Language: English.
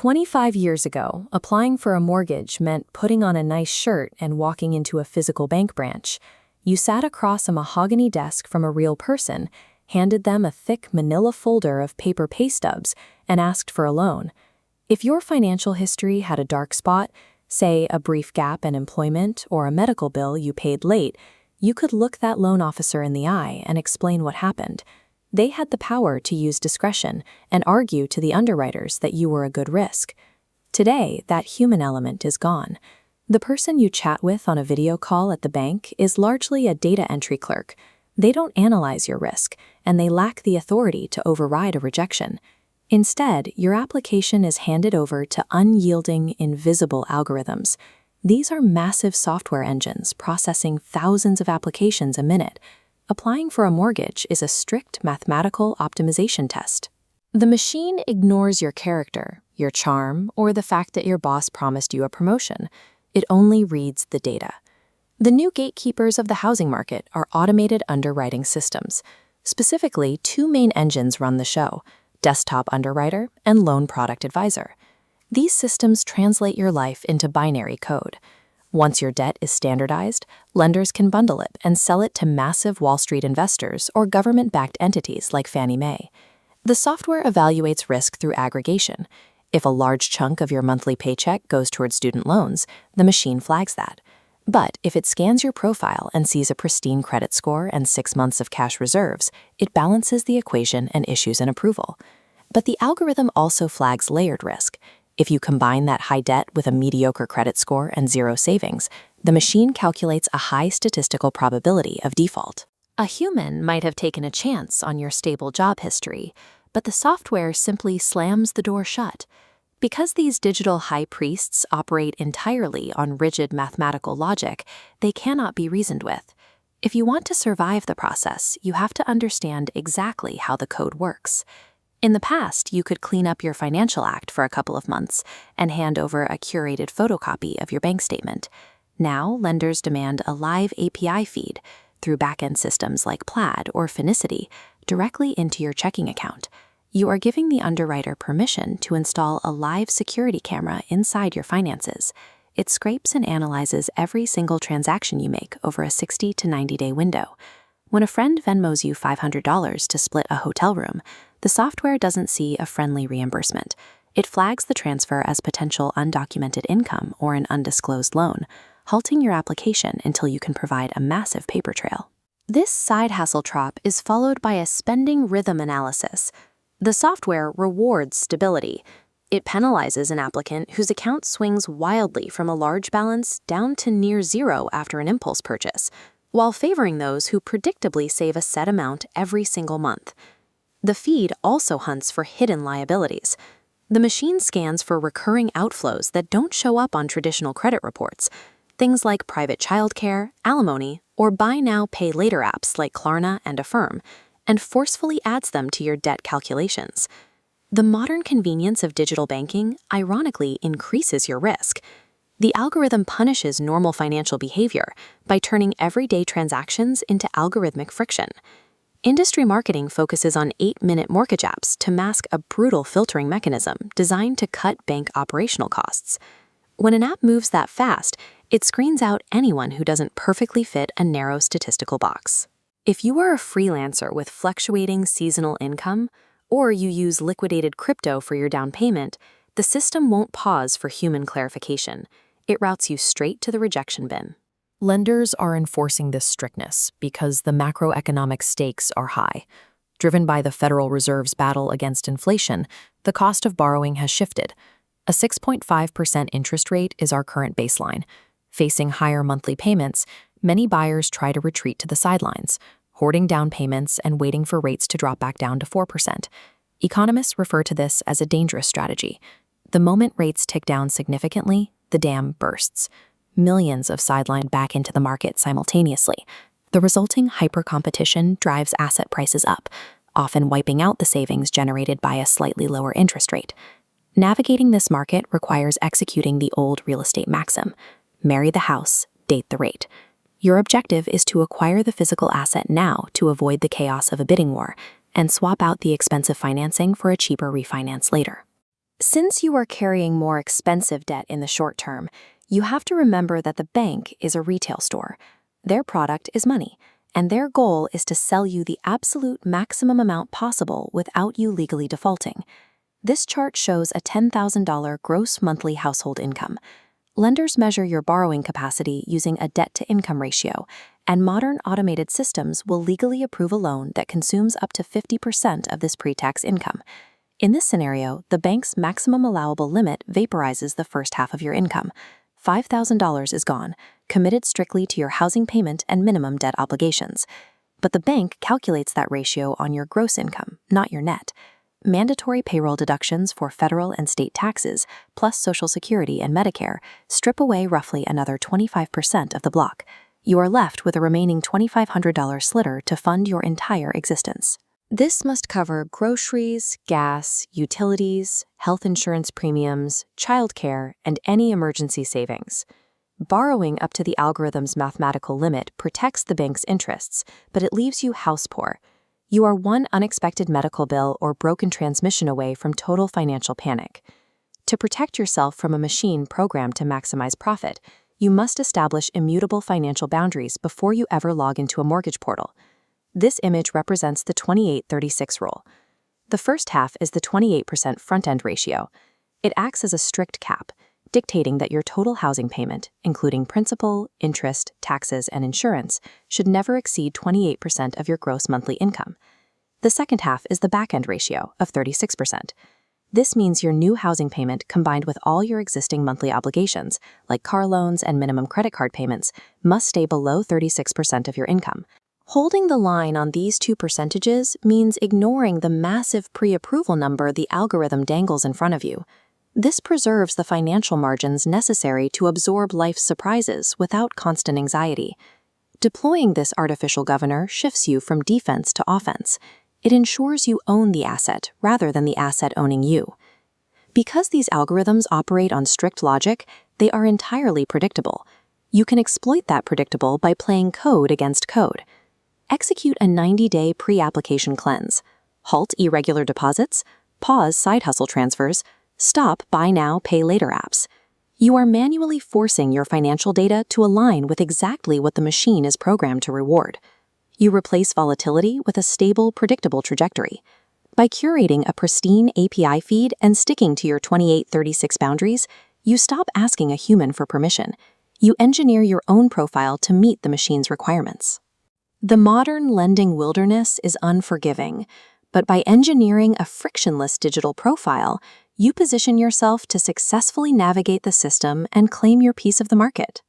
25 years ago, applying for a mortgage meant putting on a nice shirt and walking into a physical bank branch. You sat across a mahogany desk from a real person, handed them a thick manila folder of paper pay stubs, and asked for a loan. If your financial history had a dark spot, say a brief gap in employment or a medical bill you paid late, you could look that loan officer in the eye and explain what happened. They had the power to use discretion and argue to the underwriters that you were a good risk. Today, that human element is gone. The person you chat with on a video call at the bank is largely a data entry clerk. They don't analyze your risk, and they lack the authority to override a rejection. Instead, your application is handed over to unyielding, invisible algorithms. These are massive software engines processing thousands of applications a minute. Applying for a mortgage is a strict mathematical optimization test. The machine ignores your character, your charm, or the fact that your boss promised you a promotion. It only reads the data. The new gatekeepers of the housing market are automated underwriting systems. Specifically, two main engines run the show: Desktop Underwriter and Loan Product Advisor. These systems translate your life into binary code. Once your debt is standardized, lenders can bundle it and sell it to massive Wall Street investors or government-backed entities like Fannie Mae. The software evaluates risk through aggregation. If a large chunk of your monthly paycheck goes towards student loans, the machine flags that. But if it scans your profile and sees a pristine credit score and 6 months of cash reserves, it balances the equation and issues an approval. But the algorithm also flags layered risk. If you combine that high debt with a mediocre credit score and zero savings, the machine calculates a high statistical probability of default. A human might have taken a chance on your stable job history, but the software simply slams the door shut. Because these digital high priests operate entirely on rigid mathematical logic, they cannot be reasoned with. If you want to survive the process, you have to understand exactly how the code works. In the past, you could clean up your financial act for a couple of months and hand over a curated photocopy of your bank statement. Now, lenders demand a live API feed through backend systems like Plaid or Finicity directly into your checking account. You are giving the underwriter permission to install a live security camera inside your finances. It scrapes and analyzes every single transaction you make over a 60 to 90-day window. When a friend Venmos you $500 to split a hotel room, the software doesn't see a friendly reimbursement. It flags the transfer as potential undocumented income or an undisclosed loan, halting your application until you can provide a massive paper trail. This side hustle trop is followed by a spending rhythm analysis. The software rewards stability. It penalizes an applicant whose account swings wildly from a large balance down to near zero after an impulse purchase, while favoring those who predictably save a set amount every single month. The feed also hunts for hidden liabilities. The machine scans for recurring outflows that don't show up on traditional credit reports, things like private childcare, alimony, or buy now, pay later apps like Klarna and Affirm, and forcefully adds them to your debt calculations. The modern convenience of digital banking ironically increases your risk. The algorithm punishes normal financial behavior by turning everyday transactions into algorithmic friction. Industry marketing focuses on 8-minute mortgage apps to mask a brutal filtering mechanism designed to cut bank operational costs. When an app moves that fast, it screens out anyone who doesn't perfectly fit a narrow statistical box. If you are a freelancer with fluctuating seasonal income, or you use liquidated crypto for your down payment, the system won't pause for human clarification. It routes you straight to the rejection bin. Lenders are enforcing this strictness because the macroeconomic stakes are high. Driven by the Federal Reserve's battle against inflation, the cost of borrowing has shifted. A 6.5% interest rate is our current baseline. Facing higher monthly payments, many buyers try to retreat to the sidelines, hoarding down payments and waiting for rates to drop back down to 4%. Economists refer to this as a dangerous strategy. The moment rates tick down significantly, the dam bursts. Millions of sidelined back into the market simultaneously. The resulting hyper-competition drives asset prices up, often wiping out the savings generated by a slightly lower interest rate. Navigating this market requires executing the old real estate maxim: marry the house, date the rate. Your objective is to acquire the physical asset now to avoid the chaos of a bidding war and swap out the expensive financing for a cheaper refinance later. Since you are carrying more expensive debt in the short term, you have to remember that the bank is a retail store. Their product is money, and their goal is to sell you the absolute maximum amount possible without you legally defaulting. This chart shows a $10,000 gross monthly household income. Lenders measure your borrowing capacity using a debt-to-income ratio, and modern automated systems will legally approve a loan that consumes up to 50% of this pre-tax income. In this scenario, the bank's maximum allowable limit vaporizes the first half of your income. $5,000 is gone, committed strictly to your housing payment and minimum debt obligations. But the bank calculates that ratio on your gross income, not your net. Mandatory payroll deductions for federal and state taxes, plus Social Security and Medicare, strip away roughly another 25% of the block. You are left with a remaining $2,500 slitter to fund your entire existence. This must cover groceries, gas, utilities, health insurance premiums, childcare, and any emergency savings. Borrowing up to the algorithm's mathematical limit protects the bank's interests, but it leaves you house poor. You are one unexpected medical bill or broken transmission away from total financial panic. To protect yourself from a machine programmed to maximize profit, you must establish immutable financial boundaries before you ever log into a mortgage portal. This image represents the 28-36 rule. The first half is the 28% front-end ratio. It acts as a strict cap, dictating that your total housing payment, including principal, interest, taxes, and insurance, should never exceed 28% of your gross monthly income. The second half is the back-end ratio of 36%. This means your new housing payment combined with all your existing monthly obligations, like car loans and minimum credit card payments, must stay below 36% of your income. Holding the line on these two percentages means ignoring the massive pre-approval number the algorithm dangles in front of you. This preserves the financial margins necessary to absorb life's surprises without constant anxiety. Deploying this artificial governor shifts you from defense to offense. It ensures you own the asset rather than the asset owning you. Because these algorithms operate on strict logic, they are entirely predictable. You can exploit that predictable by playing code against code. Execute a 90-day pre-application cleanse. Halt irregular deposits, pause side hustle transfers, stop buy now, pay later apps. You are manually forcing your financial data to align with exactly what the machine is programmed to reward. You replace volatility with a stable, predictable trajectory. By curating a pristine API feed and sticking to your 28-36 boundaries, you stop asking a human for permission. You engineer your own profile to meet the machine's requirements. The modern lending wilderness is unforgiving, but by engineering a frictionless digital profile, you position yourself to successfully navigate the system and claim your piece of the market.